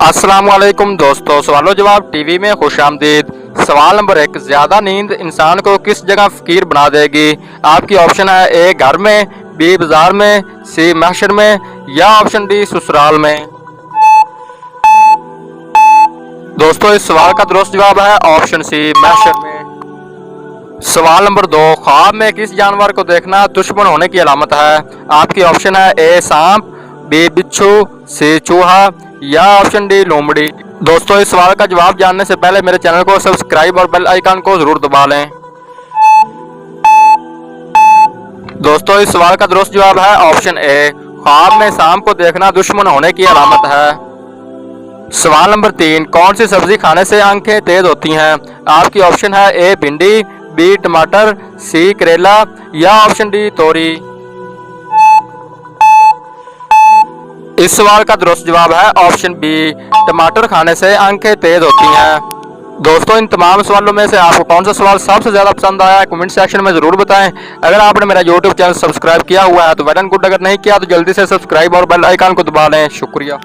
अस्सलामुअलैकुम दोस्तों, सवालो जवाब टीवी में खुशामदीद। सवाल नंबर 1, ज्यादा नींद इंसान को किस जगह फकीर बना देगी? आपकी ऑप्शन है ए घर में, बी बाजार में, सी महशर में या ऑप्शन डी ससुराल में। दोस्तों इस सवाल का दुरुस्त जवाब है ऑप्शन सी महशर में। सवाल नंबर 2, ख्वाब में किस जानवर को देखना दुश्मन होने की अलामत है? आपकी ऑप्शन है ए सांप, बी बिच्छू, सी चूहा या ऑप्शन डी लोमड़ी। दोस्तों इस सवाल का जवाब जानने से पहले मेरे चैनल को सब्सक्राइब और बेल आइकन को जरूर दबा लें। दोस्तों इस सवाल का दुरुस्त जवाब है ऑप्शन ए, ख्वाब में सांप को देखना दुश्मन होने की अलामत है। सवाल नंबर 3, कौन सी सब्जी खाने से आंखें तेज होती हैं? आपकी ऑप्शन है ए भिंडी, बी टमाटर, सी करेला या ऑप्शन डी तोरी। इस सवाल का दुरुस्त जवाब है ऑप्शन बी, टमाटर खाने से आंखें तेज होती हैं। दोस्तों इन तमाम सवालों में से आपको कौन सा सवाल सबसे ज्यादा पसंद आया है कमेंट सेक्शन में जरूर बताएं। अगर आपने मेरा यूट्यूब चैनल सब्सक्राइब किया हुआ है तो वेल एंड गुड, अगर नहीं किया तो जल्दी से सब्सक्राइब और बेल आइकन को दबा लें। शुक्रिया।